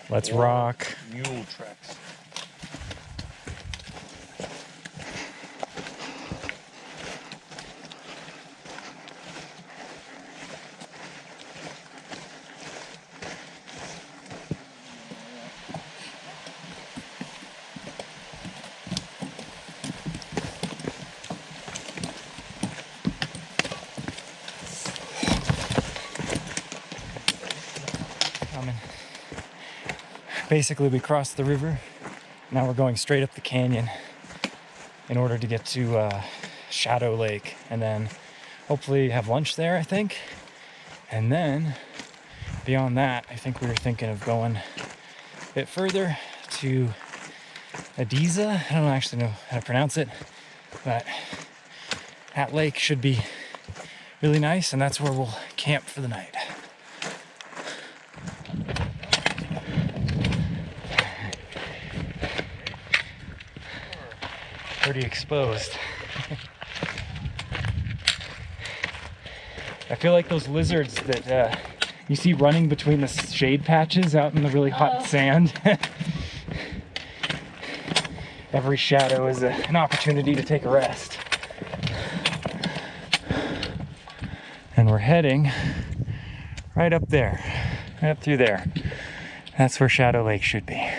Let's rock. Mule tracks. Basically, we crossed the river. Now we're going straight up the canyon in order to get to Shadow Lake, and then hopefully have lunch there, I think. And then beyond that, I think we were thinking of going a bit further to Adiza. I don't actually know how to pronounce it, but that lake should be really nice, and that's where we'll camp for the night. Pretty exposed. I feel like those lizards that you see running between the shade patches out in the really hot sand. Every shadow is an opportunity to take a rest. And we're heading right up there, right up through there. That's where Shadow Lake should be.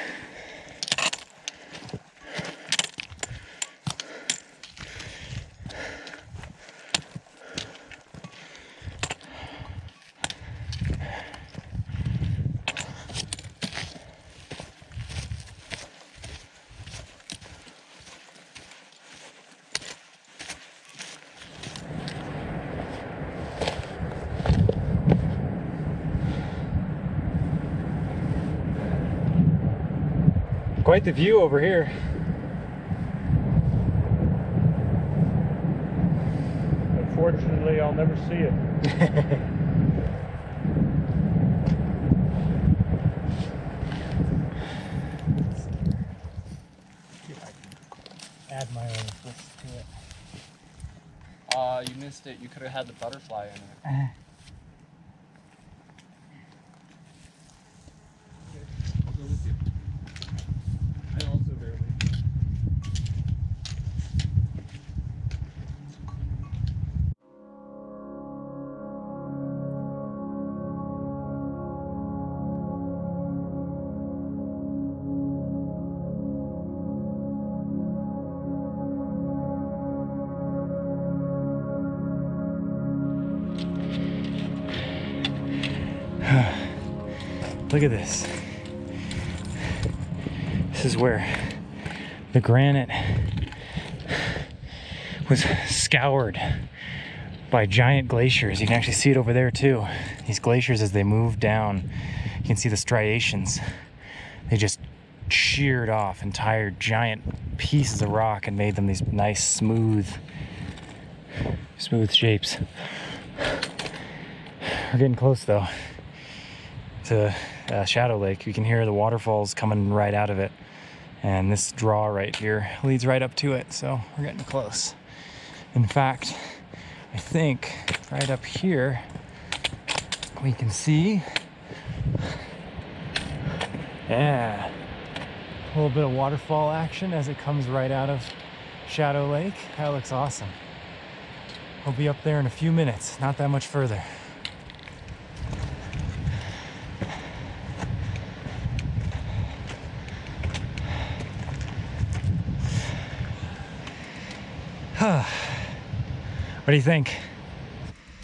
Quite the view over here. Unfortunately, I'll never see it. Add my own twist to it. You missed it. You could have had the butterfly in it. I'll go with you. I also barely. Look at this. This is where the granite was scoured by giant glaciers. You can actually see it over there too. These glaciers, as they move down, you can see the striations. They just sheared off entire giant pieces of rock and made them these nice smooth shapes. We're getting close though to Shadow Lake. You can hear the waterfalls coming right out of it, and this draw right here leads right up to it, so we're getting close. In fact, I think right up here we can see, yeah, a little bit of waterfall action as it comes right out of Shadow Lake. That looks awesome. We'll be up there in a few minutes, not that much further. What do you think?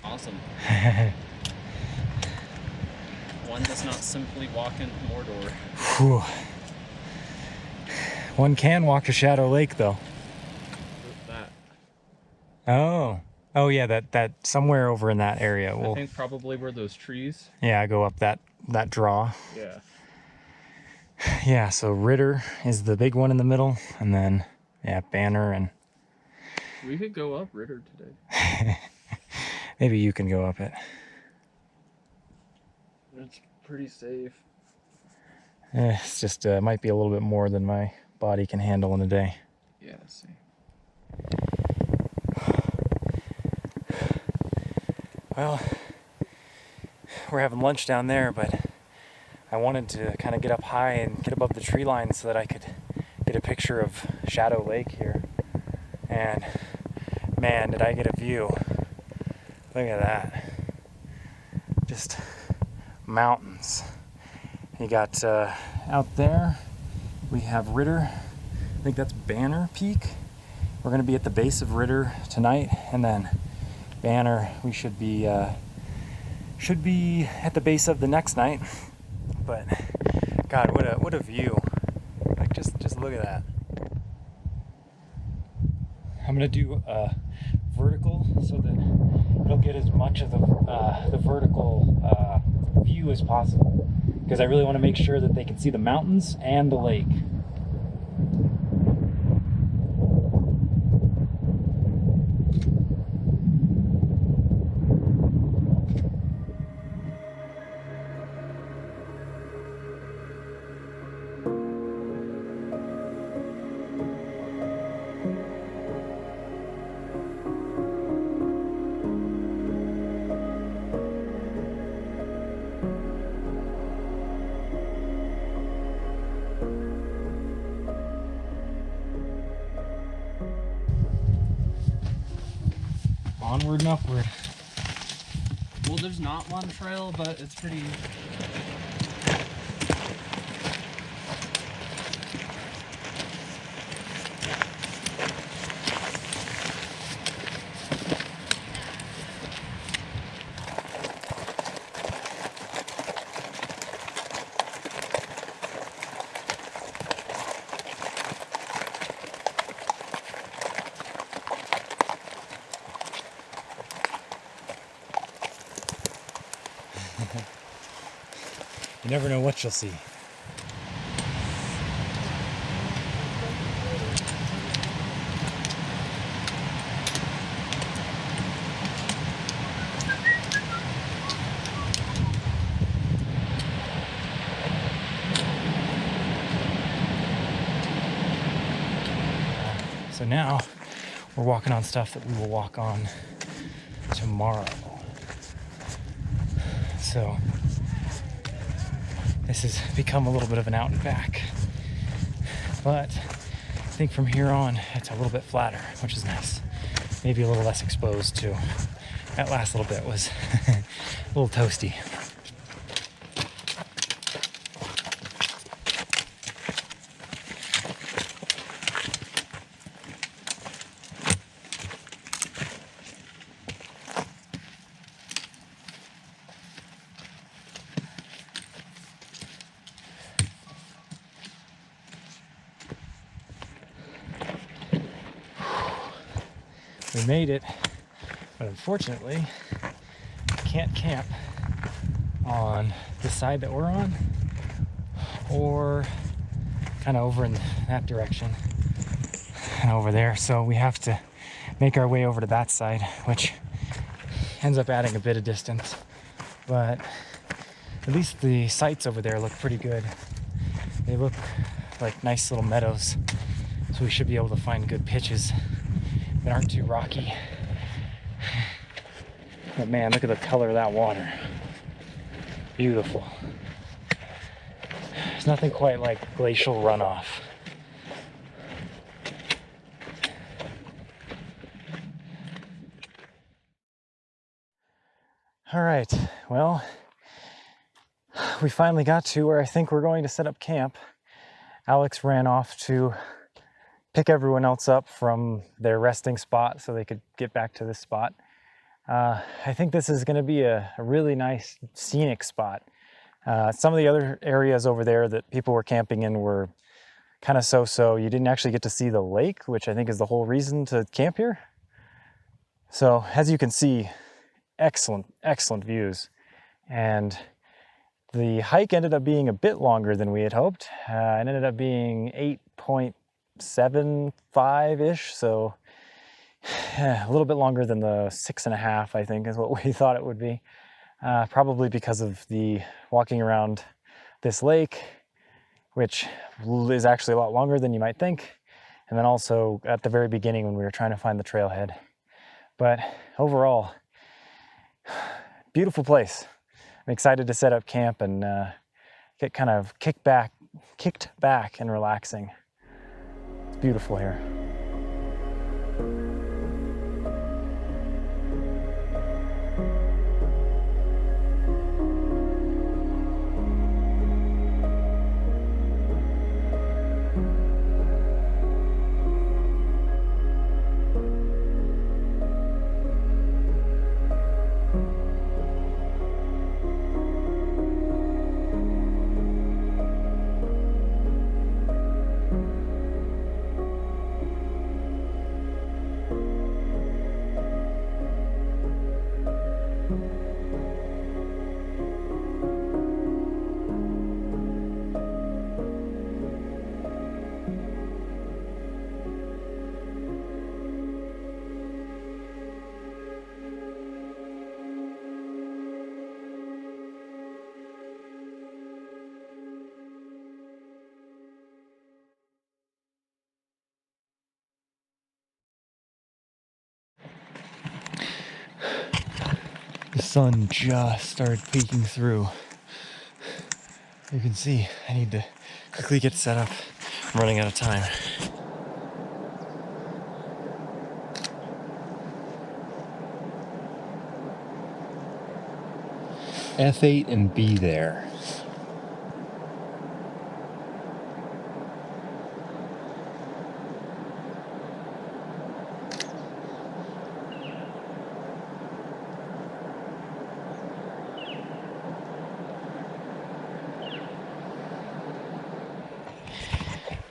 Awesome. One does not simply walk into Mordor. Whew. One can walk to Shadow Lake though. That. Oh yeah, that somewhere over in that area. I think probably where those trees. Yeah, I go up that draw. Yeah. Yeah, so Ritter is the big one in the middle, and then yeah, Banner, and we could go up Ritter today. maybe you can go up it. It's pretty safe. It's just might be a little bit more than my body can handle in a day. Yeah, see. Well, we're having lunch down there, but I wanted to kind of get up high and get above the tree line so that I could get a picture of Shadow Lake here. And man, did I get a view. Look at that. Just mountains. You got out there, we have Ritter. I think that's Banner Peak. We're gonna be at the base of Ritter tonight, and then Banner, we should be at the base of the next night. But God, what a view! Like just look at that. I'm gonna do vertical so that it'll get as much of the vertical view as possible, because I really want to make sure that they can see the mountains and the lake. Onward and upward. Well, there's not one trail, but it's pretty... You never know what you'll see. So now we're walking on stuff that we will walk on tomorrow. So this has become a little bit of an out and back, but I think from here on it's a little bit flatter, which is nice. Maybe a little less exposed too. That last little bit was a little toasty. We made it, but unfortunately, can't camp on the side that we're on, or kind of over in that direction and over there. So we have to make our way over to that side, which ends up adding a bit of distance. But at least the sites over there look pretty good. They look like nice little meadows, so we should be able to find good pitches that aren't too rocky. But man, look at the color of that water. Beautiful. There's nothing quite like glacial runoff. All right, well, we finally got to where I think we're going to set up camp. Alex ran off to pick everyone else up from their resting spot so they could get back to this spot. I think this is going to be a really nice scenic spot. Some of the other areas over there that people were camping in were kind of so-so. You didn't actually get to see the lake, which I think is the whole reason to camp here. So as you can see, excellent views. And the hike ended up being a bit longer than we had hoped. It ended up being 8.75-ish, so a little bit longer than the 6.5, I think, is what we thought it would be. Probably because of the walking around this lake, which is actually a lot longer than you might think. And then also at the very beginning when we were trying to find the trailhead. But overall, beautiful place. I'm excited to set up camp and get kind of kicked back and relaxing. It's beautiful here. The sun just started peeking through. You can see I need to quickly get set up. I'm running out of time. F8 and B there.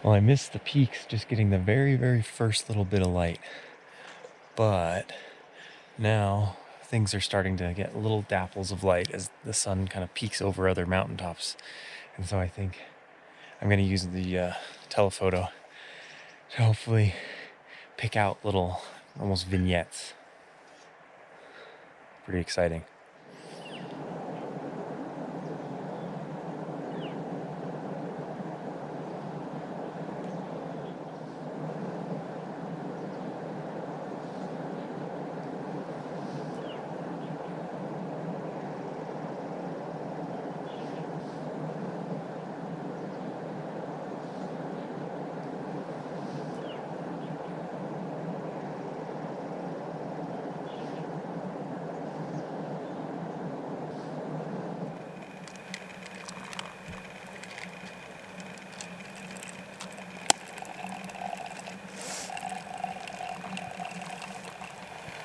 Well, I missed the peaks just getting the very, very first little bit of light. But now things are starting to get little dapples of light as the sun kind of peeks over other mountaintops. And so I think I'm going to use the telephoto to hopefully pick out little, almost vignettes. Pretty exciting.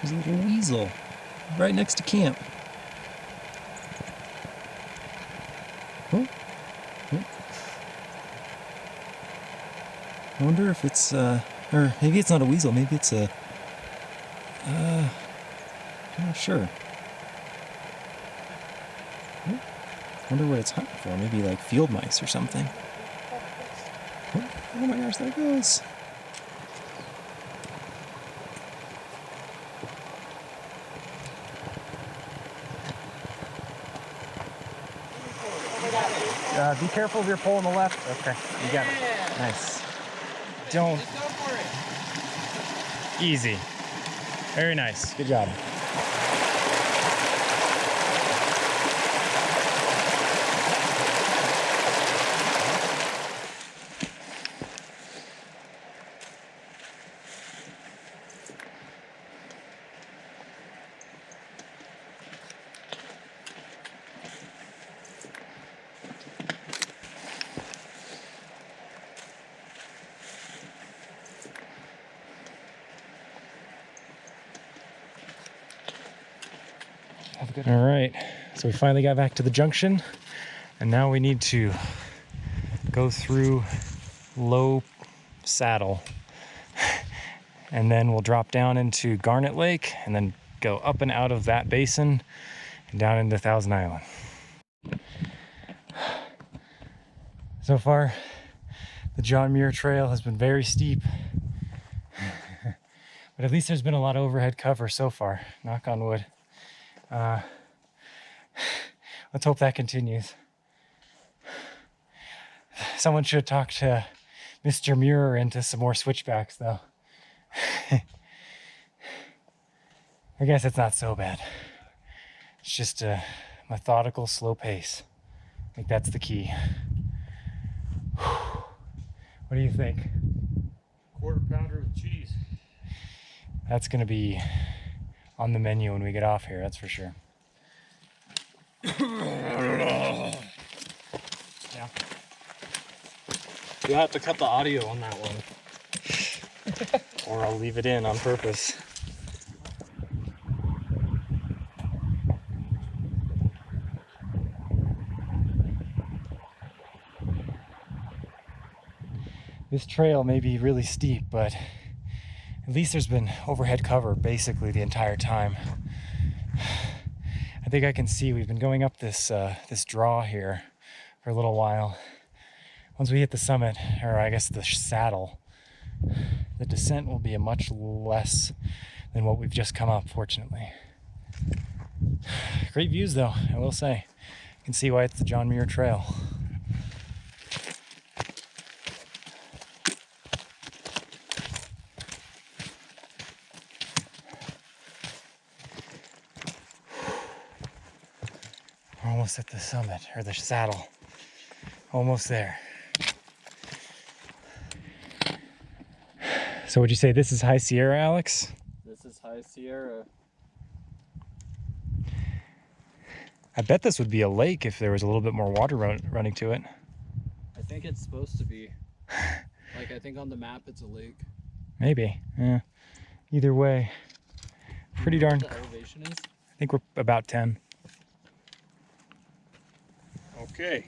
There's a little weasel right next to camp. Oh. Oh. I wonder if it's, or maybe it's not a weasel, maybe it's a, I'm not sure. Oh. Wonder what it's hunting for, maybe like field mice or something. Oh my gosh, there it goes. Be careful if you're pulling the left. Okay, you got it. Nice. Don't. Just go for it. Easy. Very nice. Good job. All right, so we finally got back to the junction, and now we need to go through Low Saddle, and then we'll drop down into Garnet Lake, and then go up and out of that basin and down into Thousand Island. So far, the John Muir Trail has been very steep, but at least there's been a lot of overhead cover so far, knock on wood. Let's hope that continues. Someone should talk to Mr. Muir into some more switchbacks, though. I guess it's not so bad. It's just a methodical, slow pace. I think that's the key. What do you think? Quarter pounder with cheese. That's gonna be on the menu when we get off here, that's for sure. Yeah. You'll have to cut the audio on that one. Or I'll leave it in on purpose. This trail may be really steep, but at least there's been overhead cover basically the entire time. I think I can see we've been going up this this draw here for a little while. Once we hit the summit, or I guess the saddle, the descent will be a much less than what we've just come up, fortunately. Great views though, I will say. You can see why it's the John Muir Trail. We're almost at the summit, or the saddle. Almost there. So would you say this is High Sierra, Alex? This is High Sierra. I bet this would be a lake if there was a little bit more water running to it. I think it's supposed to be. Like, I think on the map it's a lake. Maybe, yeah. Either way, pretty You know darn. what the elevation is? I think we're about 10. Okay.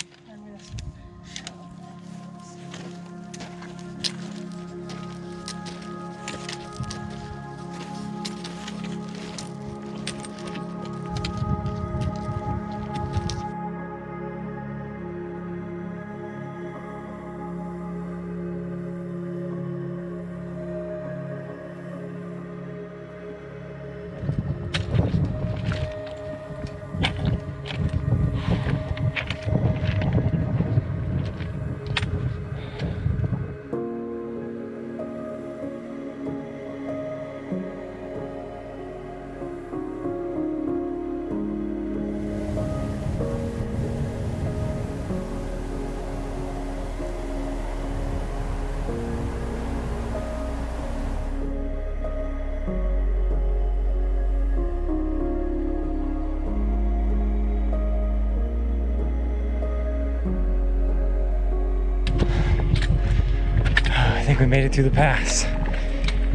I think we made it through the pass.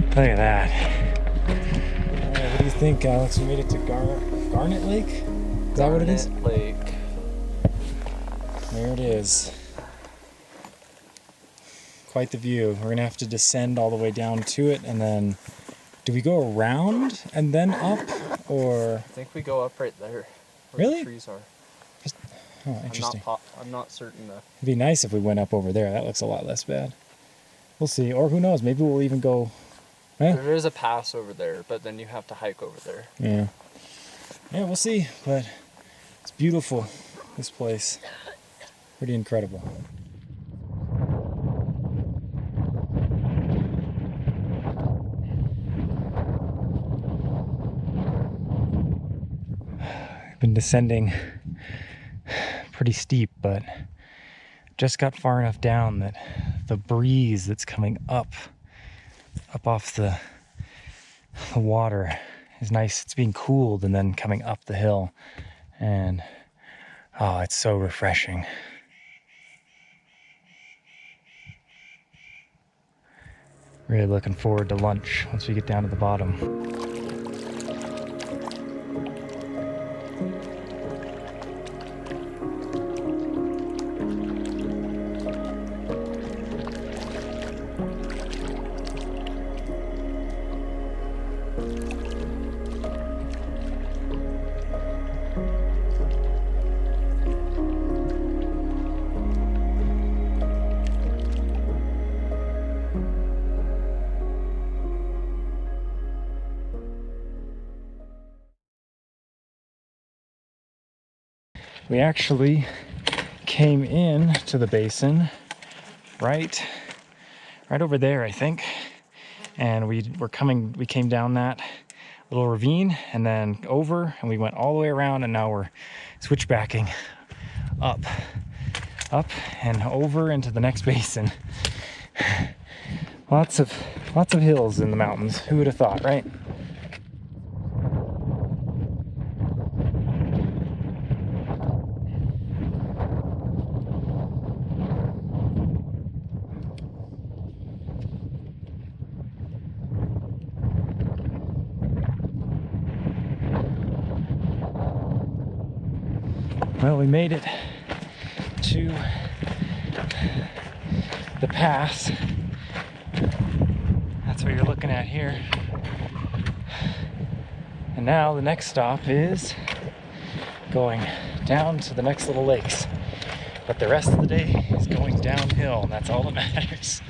Look at that. What do you think, Alex? We made it to Garnet Lake? Is that what it is? Garnet Lake. There it is. Quite the view. We're gonna have to descend all the way down to it, and then do we go around and then up, or? I think we go up right there. Where Really? The trees are. Oh, interesting. I'm not certain though. It'd be nice if we went up over there. That looks a lot less bad. We'll see, or who knows? Maybe we'll even go. There is a pass over there, but then you have to hike over there. Yeah. Yeah, we'll see. But it's beautiful, this place. Pretty incredible. I've been descending pretty steep, but just got far enough down that the breeze that's coming up off the water is nice. It's being cooled and then coming up the hill, and oh, it's so refreshing. Really looking forward to lunch once we get down to the bottom. We actually came in to the basin right over there, I think. And we came down that little ravine and then over, and we went all the way around, and now we're switchbacking up and over into the next basin. Lots of hills in the mountains. Who would have thought, right? Well, we made it to the pass. That's what you're looking at here. And now the next stop is going down to the next little lakes. But the rest of the day is going downhill, and that's all that matters.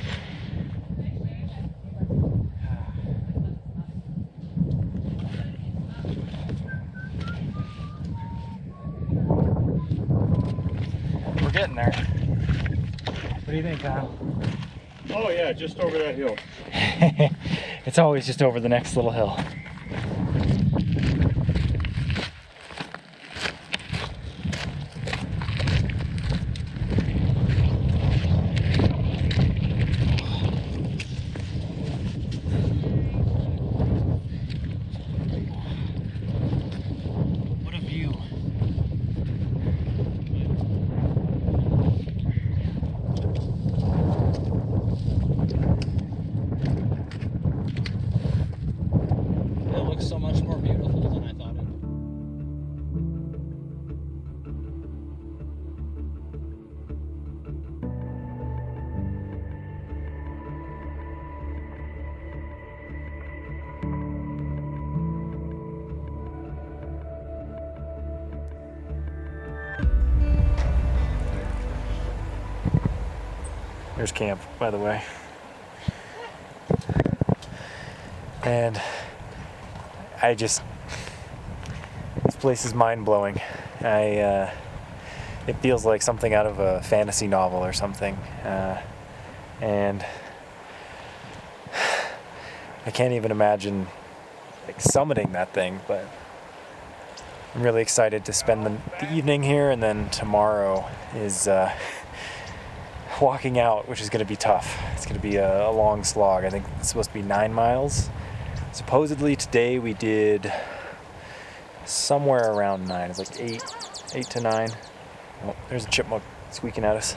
We're getting there. What do you think, Kyle? Oh yeah, just over that hill. It's always just over the next little hill. What a view. It looks so much more beautiful than I thought it would. There's camp, by the way. And this place is mind-blowing. It feels like something out of a fantasy novel or something. And I can't even imagine like summiting that thing, but I'm really excited to spend the evening here, and then tomorrow is walking out, which is going to be tough. It's going to be a long slog. I think it's supposed to be 9 miles. Supposedly today we did somewhere around 9. It's like 8 to 9. Oh, there's a chipmunk squeaking at us.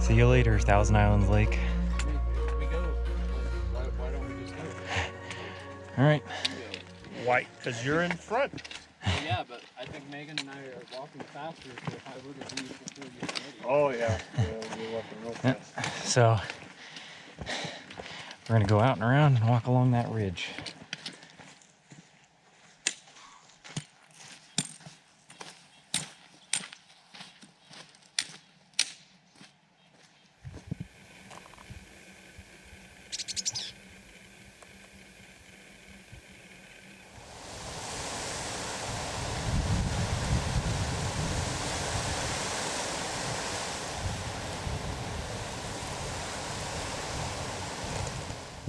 See you later, Thousand Islands Lake. We go. Why don't we just go? All right. Why? Because you're in front. Well, yeah, but I think Megan and I are walking faster, so if I were to leave before you get ready. Oh yeah. You're walking real fast. So we're gonna go out and around and walk along that ridge.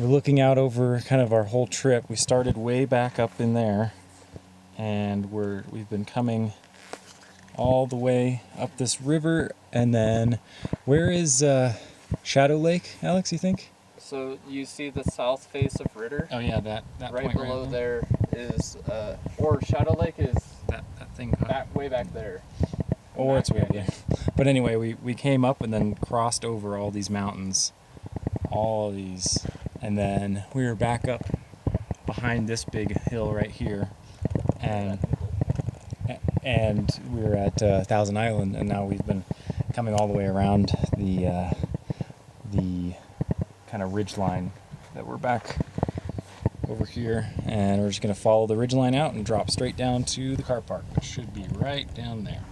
We're looking out over kind of our whole trip. We started way back up in there, and we've been coming all the way up this river. And then, where is Shadow Lake, Alex? You think? So you see the south face of Ritter? Oh yeah, that Right point below there is, or Shadow Lake is that thing. way back there. Or it's way up there. But anyway, we came up and then crossed over all these mountains, all these. And then we were back up behind this big hill right here, and we were at Thousand Island, and now we've been coming all the way around the kind of ridge line that we're back over here, and we're just gonna follow the ridge line out and drop straight down to the car park, which should be right down there.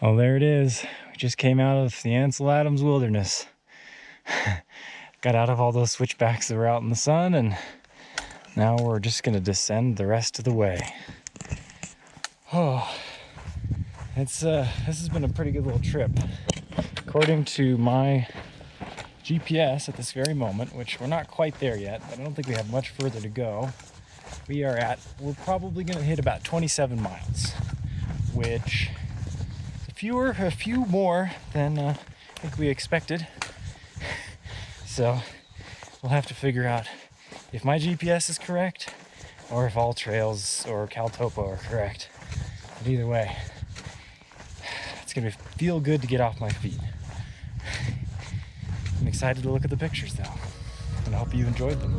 Oh, there it is. We just came out of the Ansel Adams Wilderness. Got out of all those switchbacks that were out in the sun, and now we're just gonna descend the rest of the way. Oh, this has been a pretty good little trip. According to my GPS at this very moment, which we're not quite there yet, but I don't think we have much further to go. We're probably gonna hit about 27 miles, which a few more than I think we expected. So we'll have to figure out if my GPS is correct or if All Trails or CalTopo are correct. But either way, it's gonna feel good to get off my feet. I'm excited to look at the pictures though, and I hope you enjoyed them.